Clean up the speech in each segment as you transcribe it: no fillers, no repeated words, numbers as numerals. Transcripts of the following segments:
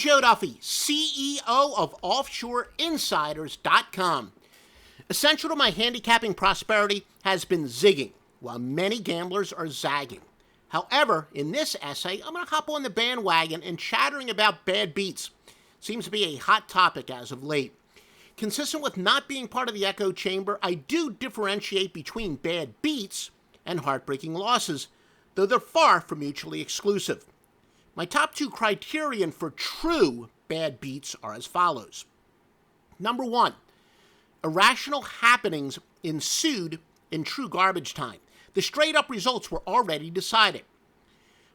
Joe Duffy, CEO of OffshoreInsiders.com. Essential to my handicapping prosperity has been zigging, while many gamblers are zagging. However, in this essay, I'm going to hop on the bandwagon and chattering about bad beats. Seems to be a hot topic as of late. Consistent with not being part of the echo chamber, I do differentiate between bad beats and heartbreaking losses, though they're far from mutually exclusive. My top two criterion for true bad beats are as follows. Number one, irrational happenings ensued in true garbage time. The straight-up results were already decided.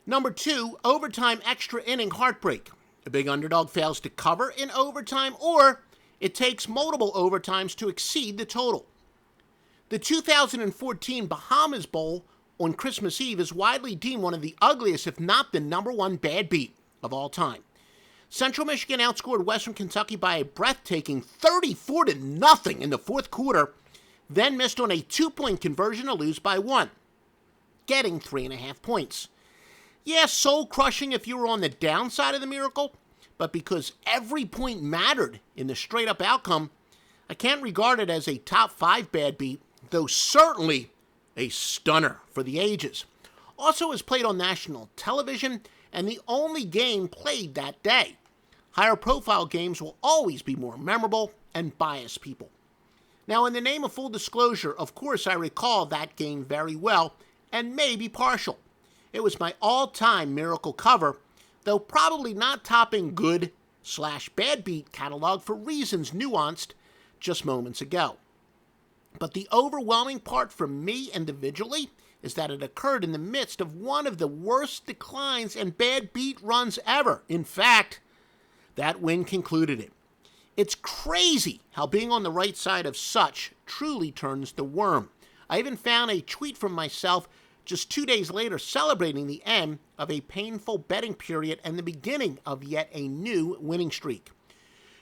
Number two, overtime extra inning heartbreak. A big underdog fails to cover in overtime, or it takes multiple overtimes to exceed the total. The 2014 Bahamas Bowl on Christmas Eve is widely deemed one of the ugliest, if not the number one bad beat of all time. Central Michigan outscored Western Kentucky by a breathtaking 34-0 in the fourth quarter, then missed on a 2-point conversion to lose by 1, getting 3.5 points. Yeah, soul-crushing if you were on the downside of the miracle, but because every point mattered in the straight-up outcome, I can't regard it as a top 5 bad beat, though certainly a stunner for the ages. Also was played on national television and the only game played that day. Higher profile games will always be more memorable and bias people. Now, in the name of full disclosure, of course I recall that game very well and may be partial. It was my all-time miracle cover, though probably not topping good/bad beat catalog for reasons nuanced just moments ago. But the overwhelming part for me individually is that it occurred in the midst of one of the worst declines and bad beat runs ever. In fact, that win concluded it. It's crazy how being on the right side of such truly turns the worm. I even found a tweet from myself just 2 days later celebrating the end of a painful betting period and the beginning of yet a new winning streak.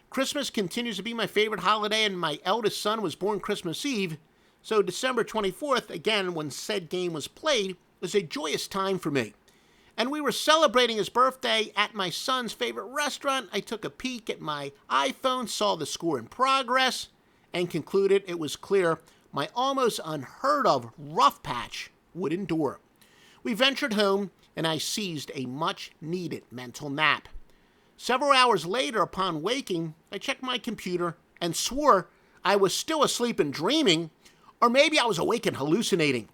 Christmas continues to be my favorite holiday, and my eldest son was born Christmas Eve, so December 24th, again when said game was played, was a joyous time for me. And we were celebrating his birthday at my son's favorite restaurant. I took a peek at my iPhone, saw the score in progress, and concluded it was clear my almost unheard of rough patch would endure. We ventured home, and I seized a much-needed mental nap. Several hours later, upon waking, I checked my computer and swore I was still asleep and dreaming, or maybe I was awake and hallucinating.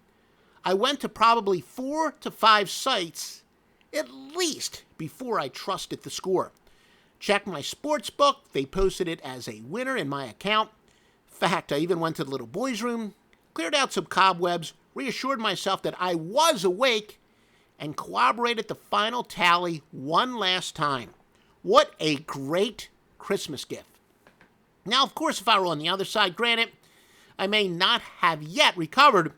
I went to probably 4 to 5 sites, at least, before I trusted the score. Checked my sports book, they posted it as a winner in my account. In fact, I even went to the little boy's room, cleared out some cobwebs, reassured myself that I was awake, and corroborated the final tally one last time. What a great Christmas gift. Now, of course, if I were on the other side, granted, I may not have yet recovered,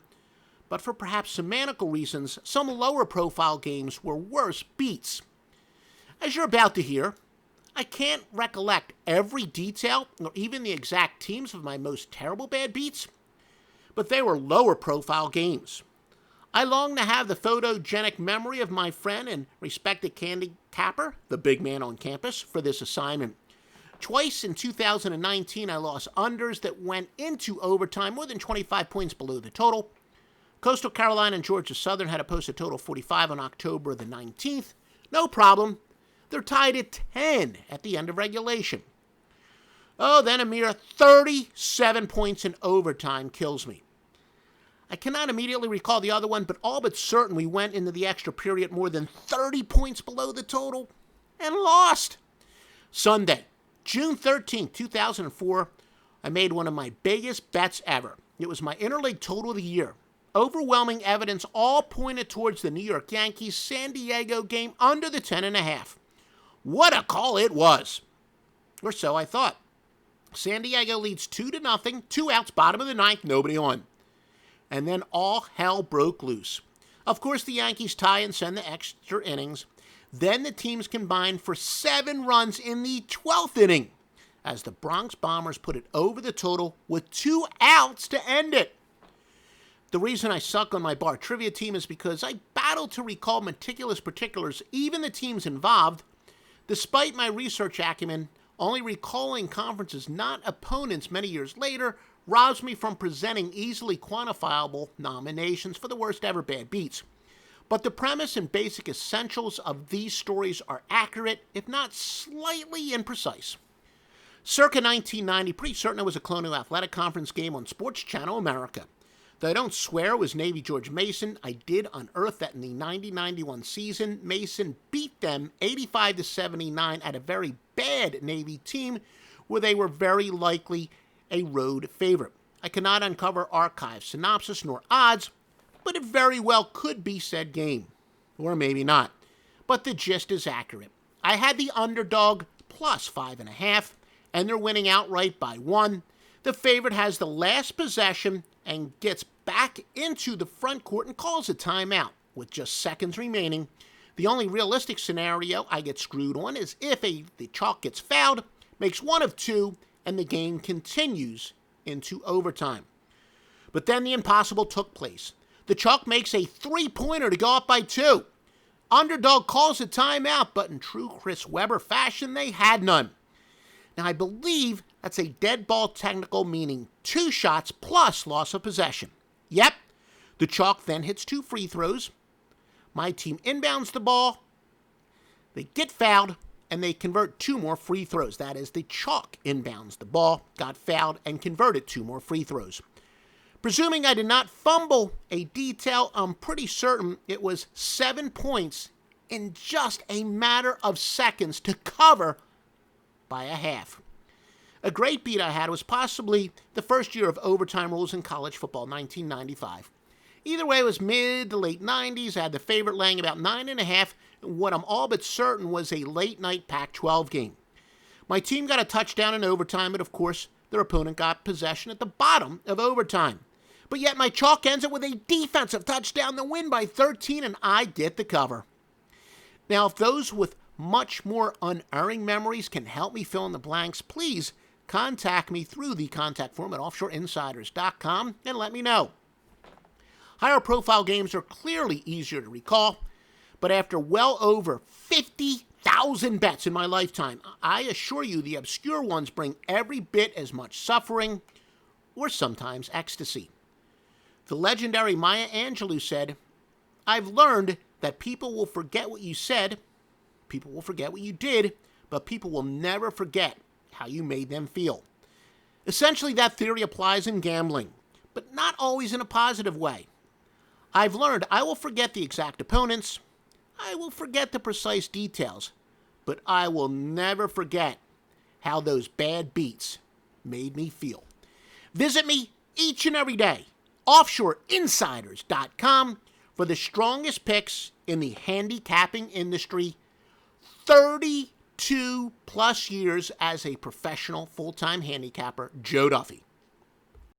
but for perhaps semantical reasons, some lower profile games were worse beats. As you're about to hear, I can't recollect every detail or even the exact teams of my most terrible bad beats, but they were lower profile games. I long to have the photogenic memory of my friend and respected candy capper, the big man on campus, for this assignment. Twice in 2019, I lost unders that went into overtime more than 25 points below the total. Coastal Carolina and Georgia Southern had a posted total of 45 on October the 19th. No problem. They're tied at 10 at the end of regulation. Oh, then a mere 37 points in overtime kills me. I cannot immediately recall the other one, but all but certain we went into the extra period more than 30 points below the total and lost. Sunday, June 13, 2004, I made one of my biggest bets ever. It was my interleague total of the year. Overwhelming evidence all pointed towards the New York Yankees San Diego game under the 10.5. What a call it was. Or so I thought. San Diego leads 2-0, 2 outs, bottom of the ninth, nobody on. And then all hell broke loose. Of course, the Yankees tie and send the extra innings. Then the teams combine for 7 runs in the 12th inning, as the Bronx Bombers put it over the total with 2 outs to end it. The reason I suck on my bar trivia team is because I battled to recall meticulous particulars, even the teams involved. Despite my research acumen, only recalling conferences, not opponents many years later, robs me from presenting easily quantifiable nominations for the worst ever bad beats. But the premise and basic essentials of these stories are accurate, if not slightly imprecise. Circa 1990, pretty certain it was a Colonial Athletic Conference game on Sports Channel America. Though I don't swear it was Navy George Mason, I did unearth that in the 90-91 season, Mason beat them 85-79 at a very bad Navy team where they were very likely a road favorite. I cannot uncover archive synopsis nor odds, but it very well could be said game. Or maybe not. But the gist is accurate. I had the underdog plus 5.5, and they're winning outright by 1. The favorite has the last possession and gets back into the front court and calls a timeout with just seconds remaining. The only realistic scenario I get screwed on is if the Chalk gets fouled, makes one of two, and the game continues into overtime. But then the impossible took place. The Chalk makes a three-pointer to go up by 2. Underdog calls a timeout, but in true Chris Webber fashion, they had none. Now, I believe that's a dead ball technical, meaning 2 shots plus loss of possession. Yep, the Chalk then hits 2 free throws. My team inbounds the ball. They get fouled, and they convert 2 more free throws. That is, the Chalk inbounds the ball, got fouled, and converted 2 more free throws. Presuming I did not fumble a detail, I'm pretty certain it was 7 points in just a matter of seconds to cover by a half. A great beat I had was possibly the first year of overtime rules in college football, 1995. Either way, it was mid to late 90s. I had the favorite laying about 9.5, and what I'm all but certain was a late-night Pac-12 game. My team got a touchdown in overtime, and of course, their opponent got possession at the bottom of overtime. But yet my Chalk ends it with a defensive touchdown to win by 13, and I get the cover. Now, if those with much more unerring memories can help me fill in the blanks, please contact me through the contact form at offshoreinsiders.com and let me know. Higher profile games are clearly easier to recall, but after well over 50,000 bets in my lifetime, I assure you the obscure ones bring every bit as much suffering or sometimes ecstasy. The legendary Maya Angelou said, "I've learned that people will forget what you said, people will forget what you did, but people will never forget how you made them feel." Essentially, that theory applies in gambling, but not always in a positive way. I've learned I will forget the exact opponents, I will forget the precise details, but I will never forget how those bad beats made me feel. Visit me each and every day, offshoreinsiders.com, for the strongest picks in the handicapping industry. 32 plus years as a professional full-time handicapper, Joe Duffy.